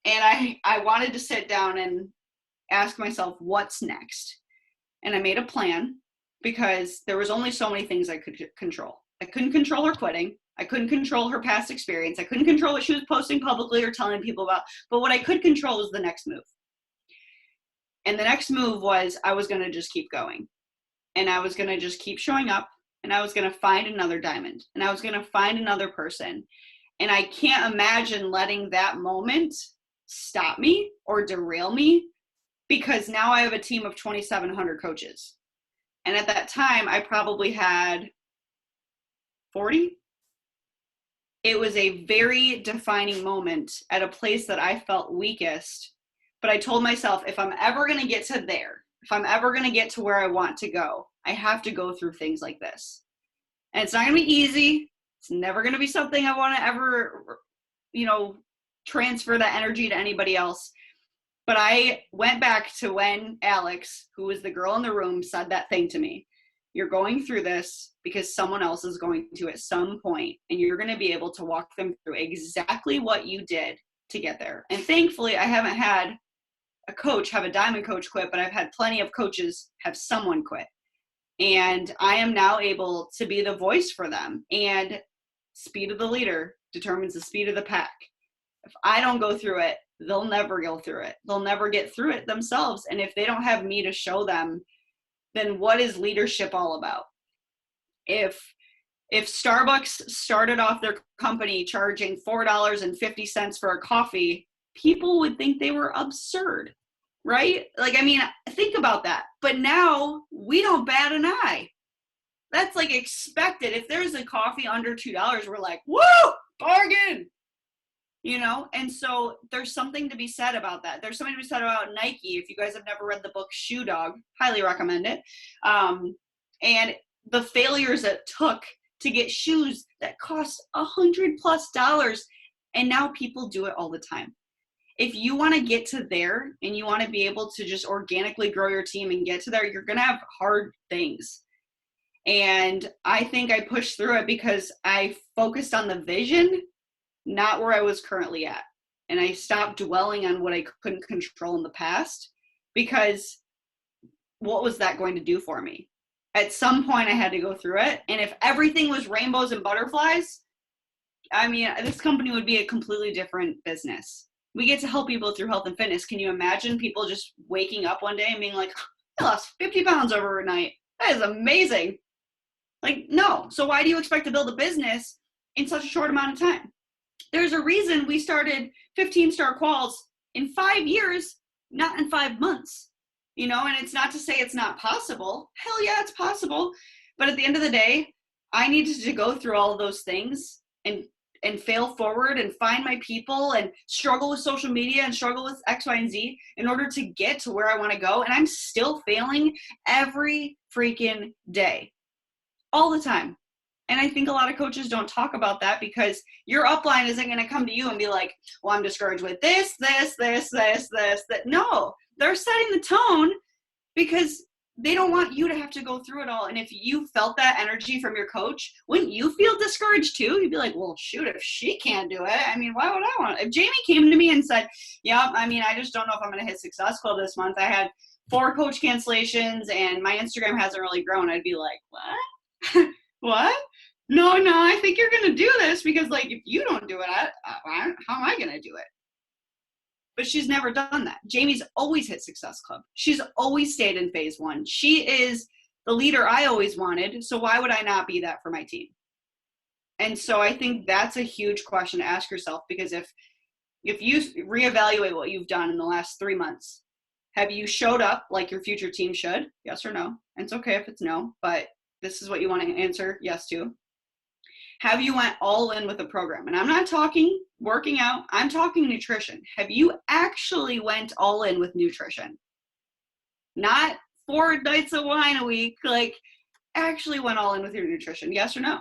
And I wanted to sit down and ask myself, what's next? And I made a plan because there was only so many things I could control. I couldn't control her quitting. I couldn't control her past experience. I couldn't control what she was posting publicly or telling people about. But what I could control was the next move. And the next move was I was going to just keep going. And I was going to just keep showing up. And I was going to find another diamond. And I was going to find another person. And I can't imagine letting that moment stop me or derail me because now I have a team of 2,700 coaches. And at that time, I probably had 40. It was a very defining moment at a place that I felt weakest. But I told myself, if I'm ever going to get to there, if I'm ever going to get to where I want to go, I have to go through things like this. And it's not going to be easy. It's never going to be something I want to ever, transfer that energy to anybody else. But I went back to when Alex, who was the girl in the room, said that thing to me. You're going through this because someone else is going to at some point, and you're going to be able to walk them through exactly what you did to get there. And thankfully, I haven't had a coach have a diamond coach quit, but I've had plenty of coaches have someone quit. And I am now able to be the voice for them. And speed of the leader determines the speed of the pack. If I don't go through it, they'll never go through it. They'll never get through it themselves. And if they don't have me to show them, then what is leadership all about? If Starbucks started off their company charging $4.50 for a coffee, people would think they were absurd, right? Think about that. But now we don't bat an eye. That's expected. If there's a coffee under $2, we're like, woo, bargain. And so there's something to be said about that. There's something to be said about Nike. If you guys have never read the book Shoe Dog, highly recommend it. And the failures it took to get shoes that cost $100+ and now people do it all the time. If you want to get to there and you want to be able to just organically grow your team and get to there, you're going to have hard things. And I think I pushed through it because I focused on the vision, not where I was currently at. And I stopped dwelling on what I couldn't control in the past, because what was that going to do for me? At some point I had to go through it. And if everything was rainbows and butterflies, this company would be a completely different business. We get to help people through health and fitness. Can you imagine people just waking up one day and being like, I lost 50 pounds overnight? That is amazing. No. So why do you expect to build a business in such a short amount of time? There's a reason we started 15-star quals in 5 years, not in 5 months, and it's not to say it's not possible. Hell yeah, it's possible. But at the end of the day, I needed to go through all of those things and fail forward and find my people and struggle with social media and struggle with X, Y, and Z in order to get to where I want to go. And I'm still failing every freaking day, all the time. And I think a lot of coaches don't talk about that, because your upline isn't going to come to you and be like, well, I'm discouraged with this. No, they're setting the tone because they don't want you to have to go through it all. And if you felt that energy from your coach, wouldn't you feel discouraged too? You'd be like, well, shoot, if she can't do it, why would I want it? If Jamie came to me and said, yeah, I just don't know if I'm going to hit Success Club this month. I had 4 coach cancellations and my Instagram hasn't really grown. I'd be like, what? What? No, I think you're going to do this, because if you don't do it, how am I going to do it? But she's never done that. Jamie's always hit Success Club. She's always stayed in phase 1. She is the leader I always wanted. So why would I not be that for my team? And so I think that's a huge question to ask yourself, because if you reevaluate what you've done in the last 3 months, have you showed up like your future team should? Yes or no? And it's okay if it's no, but this is what you want to answer yes to. Have you went all in with a program? And I'm not talking working out. I'm talking nutrition. Have you actually went all in with nutrition? Not 4 nights of wine a week, actually went all in with your nutrition. Yes or no?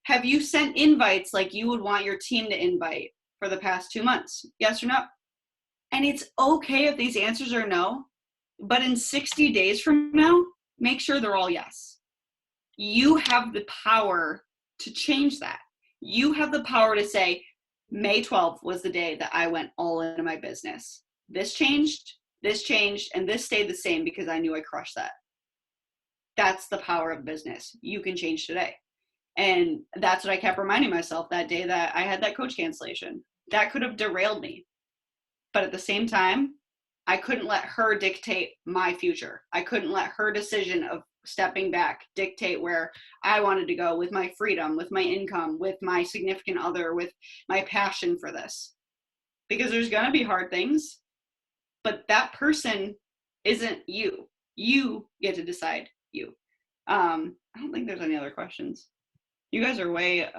Have you sent invites like you would want your team to invite for the past 2 months? Yes or no? And it's okay if these answers are no, but in 60 days from now, make sure they're all yes. You have the power to change that. You have the power to say, May 12th was the day that I went all into my business. This changed, and this stayed the same because I knew I crushed that. That's the power of business. You can change today. And that's what I kept reminding myself that day that I had that coach cancellation. That could have derailed me. But at the same time, I couldn't let her dictate my future. I couldn't let her decision of stepping back dictate where I wanted to go with my freedom, with my income, with my significant other, with my passion for this. Because there's going to be hard things, but that person isn't you. You get to decide you. I don't think there's any other questions. You guys are way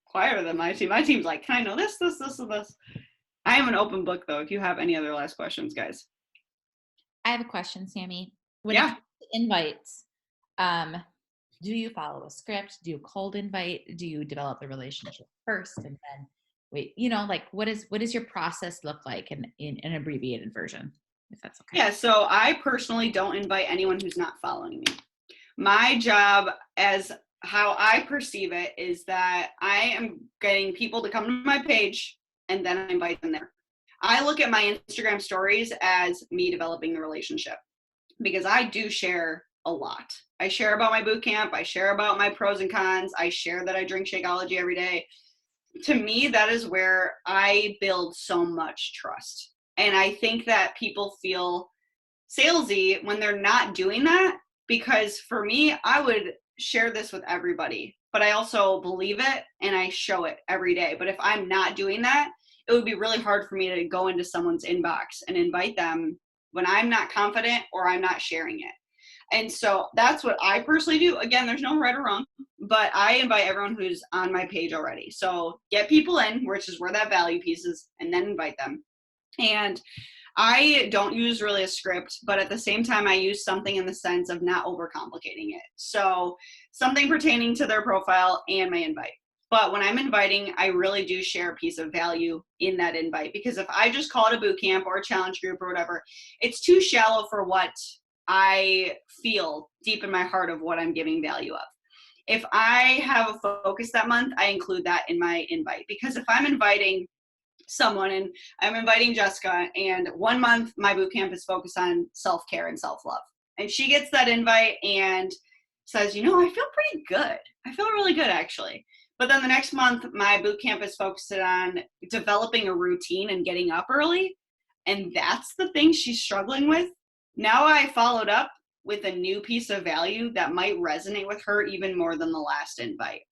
quieter than my team. My team's like, can I know this, this, this, and this? I am an open book, though, if you have any other last questions, guys. I have a question, Sami. When Yeah. it comes to invites, do you follow a script? Do you cold invite? Do you develop the relationship first and then wait? Like what does your process look like in an abbreviated version, if that's okay? Yeah, so I personally don't invite anyone who's not following me. My job, as how I perceive it, is that I am getting people to come to my page and then I invite them there. I look at my Instagram stories as me developing the relationship because I do share a lot. I share about my boot camp. I share about my pros and cons. I share that I drink Shakeology every day. To me, that is where I build so much trust. And I think that people feel salesy when they're not doing that, because for me, I would share this with everybody, but I also believe it and I show it every day. But if I'm not doing that, it would be really hard for me to go into someone's inbox and invite them when I'm not confident or I'm not sharing it. And so that's what I personally do. Again, there's no right or wrong, but I invite everyone who's on my page already. So get people in, which is where that value piece is, and then invite them. And I don't use really a script, but at the same time, I use something in the sense of not overcomplicating it. So something pertaining to their profile and my invite. But when I'm inviting, I really do share a piece of value in that invite, because if I just call it a boot camp or a challenge group or whatever, it's too shallow for what I feel deep in my heart of what I'm giving value of. If I have a focus that month, I include that in my invite, because if I'm inviting someone and I'm inviting Jessica, and 1 month my boot camp is focused on self-care and self-love, and she gets that invite and says, I feel pretty good. I feel really good, actually. But then the next month my boot camp is focused on developing a routine and getting up early, and that's the thing she's struggling with. Now I followed up with a new piece of value that might resonate with her even more than the last invite.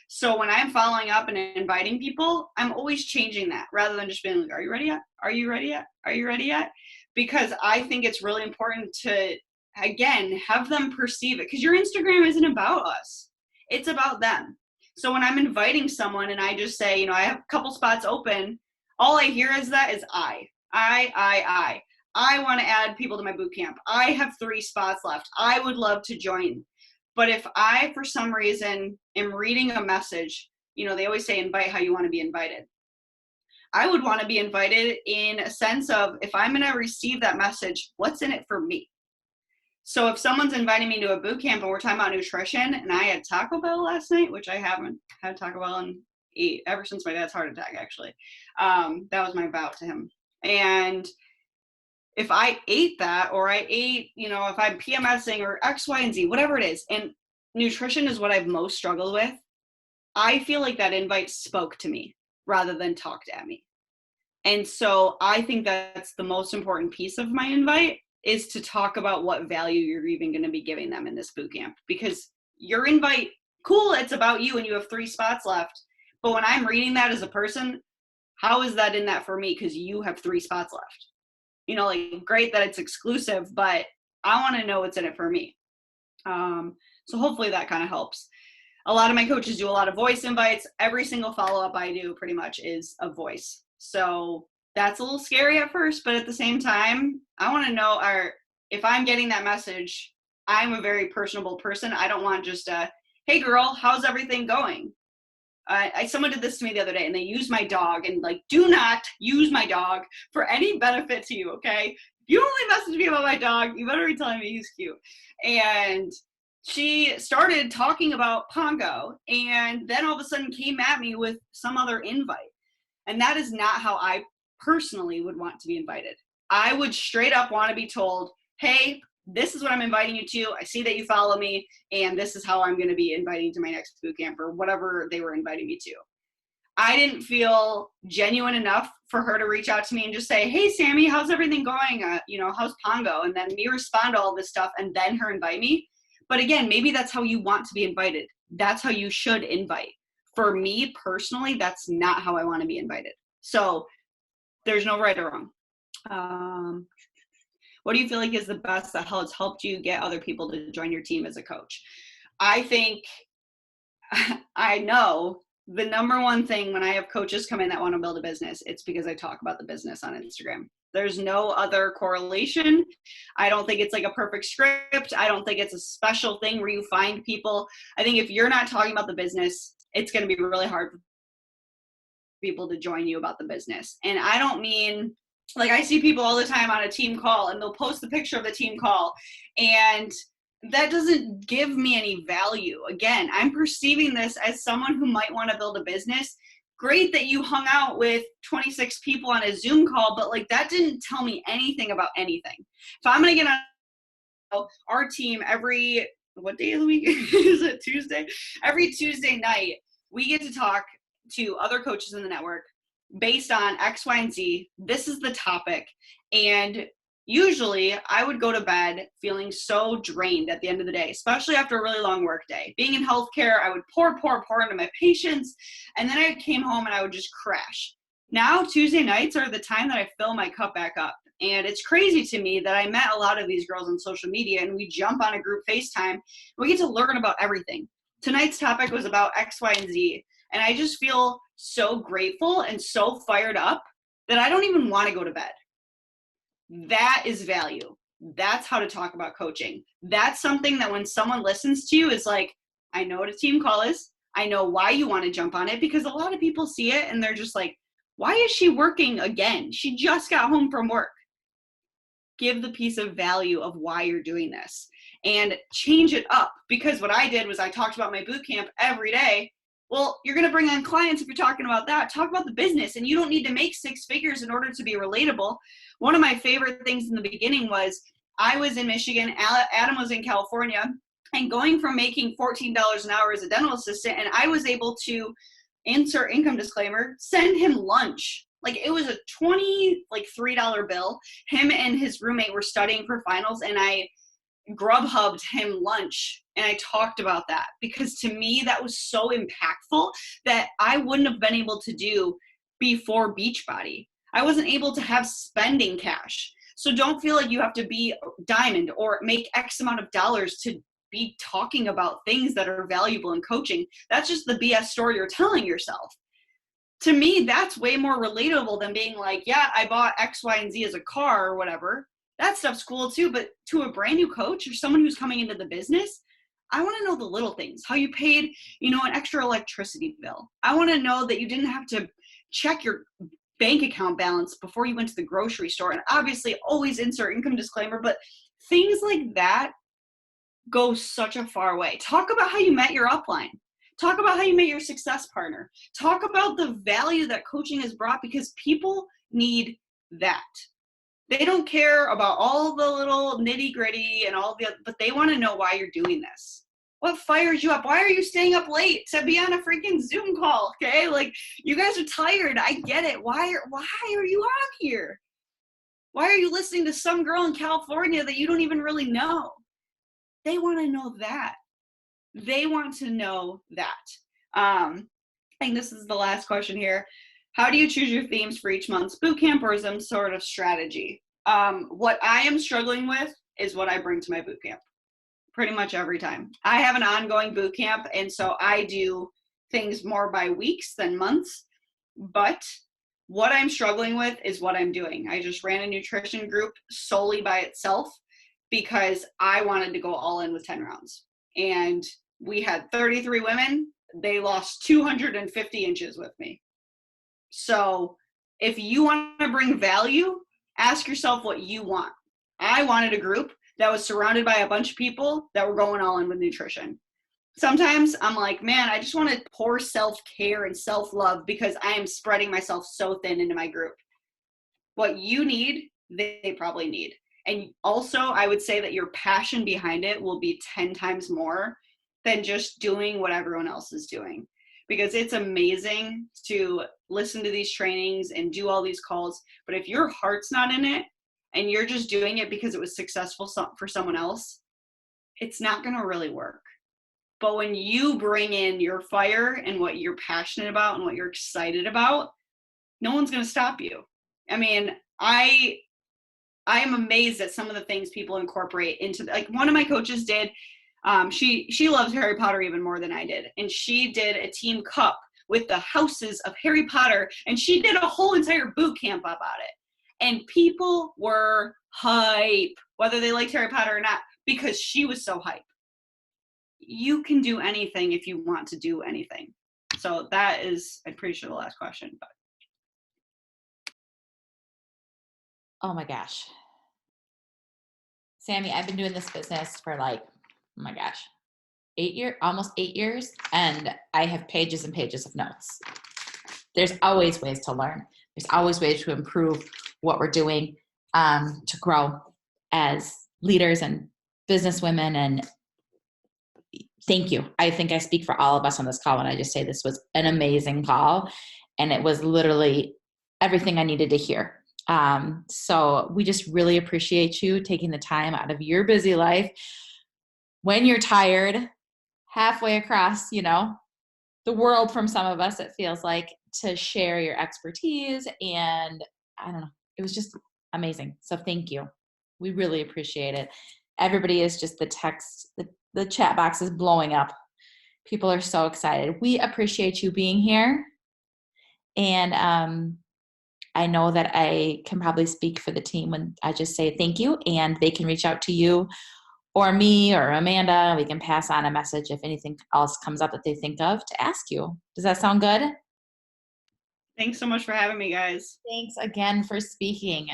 So when I'm following up and inviting people, I'm always changing that rather than just being like, are you ready yet? Are you ready yet? Are you ready yet? Because I think it's really important to, again, have them perceive it, because your Instagram isn't about us. It's about them. So when I'm inviting someone and I just say, I have a couple spots open, all I hear is I want to add people to my boot camp. I have 3 spots left. I would love to join. But if I, for some reason, am reading a message, they always say invite how you want to be invited. I would want to be invited in a sense of, if I'm going to receive that message, what's in it for me? So if someone's inviting me to a boot camp and we're talking about nutrition, and I had Taco Bell last night, which I haven't had Taco Bell and eat ever since my dad's heart attack, actually. That was my vow to him. And if I ate that, or I ate, if I'm PMSing or X, Y, and Z, whatever it is, and nutrition is what I've most struggled with, I feel like that invite spoke to me rather than talked at me. And so I think that's the most important piece of my invite, is to talk about what value you're even going to be giving them in this boot camp. Because your invite, cool, it's about you and you have 3 spots left. But when I'm reading that as a person, how is that in that for me? Because you have 3 spots left. Great that it's exclusive, but I want to know what's in it for me. So hopefully that kind of helps. A lot of my coaches do a lot of voice invites. Every single follow-up I do pretty much is a voice. So that's a little scary at first, but at the same time, I want to know, if I'm getting that message, I'm a very personable person. I don't want just a, hey girl, how's everything going? Someone did this to me the other day, and they used my dog, and do not use my dog for any benefit to you, okay? If you only message me about my dog, you better be telling me he's cute. And she started talking about Pongo, and then all of a sudden came at me with some other invite. And that is not how I personally would want to be invited. I would straight up want to be told, hey, this is what I'm inviting you to. I see that you follow me, and this is how I'm going to be inviting you to my next boot camp, or whatever they were inviting me to. I didn't feel genuine enough for her to reach out to me and just say, hey, Sami, how's everything going? How's Pongo? And then me respond to all this stuff and then her invite me. But again, maybe that's how you want to be invited. That's how you should invite. For me personally, that's not how I want to be invited. So there's no right or wrong. What do you feel like is the best that has helped you get other people to join your team as a coach? I think I know the number one thing when I have coaches come in that want to build a business, it's because I talk about the business on Instagram. There's no other correlation. I don't think it's like a perfect script. I don't think it's a special thing where you find people. I think if you're not talking about the business, it's going to be really hard for people to join you about the business. And I don't mean, like, I see people all the time on a team call and they'll post the picture of the team call, and that doesn't give me any value. Again, I'm perceiving this as someone who might want to build a business. Great that you hung out with 26 people on a Zoom call, but like that didn't tell me anything about anything. If I'm going to get on our team every, what day of the week is it? Tuesday? Every Tuesday night, we get to talk to other coaches in the network based on X, Y, and Z. This is the topic. And usually I would go to bed feeling so drained at the end of the day, especially after a really long work day. Being in healthcare, I would pour into my patients, and then I came home and I would just crash. Now, Tuesday nights are the time that I fill my cup back up. And it's crazy to me that I met a lot of these girls on social media, and we jump on a group FaceTime. We get to learn about everything. Tonight's topic was about X, Y, and Z. And I just feel so grateful and so fired up that I don't even want to go to bed. That is value. That's how to talk about coaching. That's something that when someone listens to you is like, I know what a team call is. I know why you want to jump on it, because a lot of people see it and they're just like, why is she working again? She just got home from work. Give the piece of value of why you're doing this and change it up. Because what I did was I talked about my boot camp every day. Well, you're going to bring on clients if you're talking about that. Talk about the business, and you don't need to make 6 figures in order to be relatable. One of my favorite things in the beginning was I was in Michigan, Adam was in California, and going from making $14 an hour as a dental assistant, and I was able to insert income disclaimer, send him lunch. Like it was a $23 bill. Him and his roommate were studying for finals, and I Grubhubbed him lunch, and I talked about that because to me that was so impactful that I wouldn't have been able to do before Beachbody. I wasn't able to have spending cash. So don't feel like you have to be diamond or make X amount of dollars to be talking about things that are valuable in coaching. That's just the BS story you're telling yourself. To me, that's way more relatable than being like, yeah, I bought X, Y, and Z as a car or whatever. That stuff's cool too, but to a brand new coach or someone who's coming into the business, I want to know the little things, how you paid, an extra electricity bill. I want to know that you didn't have to check your bank account balance before you went to the grocery store. And obviously always insert income disclaimer, but things like that go such a far way. Talk about how you met your upline. Talk about how you met your success partner. Talk about the value that coaching has brought, because people need that. They don't care about all the little nitty gritty and but they want to know why you're doing this. What fires you up? Why are you staying up late to be on a freaking Zoom call? Okay. Like, you guys are tired. I get it. Why are you on here? Why are you listening to some girl in California that you don't even really know? They want to know that. They want to know that. I think this is the last question here. How do you choose your themes for each month's boot camp, or some sort of strategy? What I am struggling with is what I bring to my boot camp pretty much every time. I have an ongoing boot camp, and so I do things more by weeks than months. But what I'm struggling with is what I'm doing. I just ran a nutrition group solely by itself because I wanted to go all in with 10 rounds. And we had 33 women. They lost 250 inches with me. So if you want to bring value, ask yourself what you want. I wanted a group that was surrounded by a bunch of people that were going all in with nutrition. Sometimes I'm like, man, I just want to pour self-care and self-love because I am spreading myself so thin into my group. What you need, they probably need. And also, I would say that your passion behind it will be 10 times more than just doing what everyone else is doing. Because it's amazing to listen to these trainings and do all these calls. But if your heart's not in it and you're just doing it because it was successful for someone else, it's not going to really work. But when you bring in your fire and what you're passionate about and what you're excited about, no one's going to stop you. I mean, I I am amazed at some of the things people incorporate into like one of my coaches did. She loves Harry Potter even more than I did, and she did a team cup with the houses of Harry Potter, and she did a whole entire boot camp about it. And people were hype, whether they liked Harry Potter or not, because she was so hype. You can do anything if you want to do anything. So that is, I'm pretty sure, the last question. But Oh my gosh. Sami, I've been doing this business for like, oh my gosh, almost 8 years. And I have pages and pages of notes. There's always ways to learn. There's always ways to improve what we're doing, to grow as leaders and business women. And thank you. I think I speak for all of us on this call when I just say this was an amazing call. And it was literally everything I needed to hear. So we just really appreciate you taking the time out of your busy life when you're tired, halfway across, the world from some of us, it feels like, to share your expertise. And I don't know, it was just amazing. So thank you. We really appreciate it. Everybody is just the chat box is blowing up. People are so excited. We appreciate you being here. And I know that I can probably speak for the team when I just say thank you, and they can reach out to you or me or Amanda. We can pass on a message if anything else comes up that they think of to ask you. Does that sound good? thanks so much for having me, guys. Thanks again for speaking.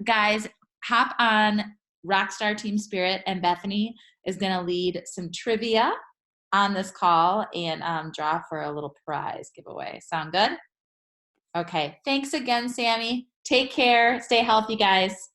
Guys, hop on Rockstar Team Spirit, and Bethany is going to lead some trivia on this call and draw for a little prize giveaway. Sound good? Okay. Thanks again, Sami. Take care. Stay healthy, guys.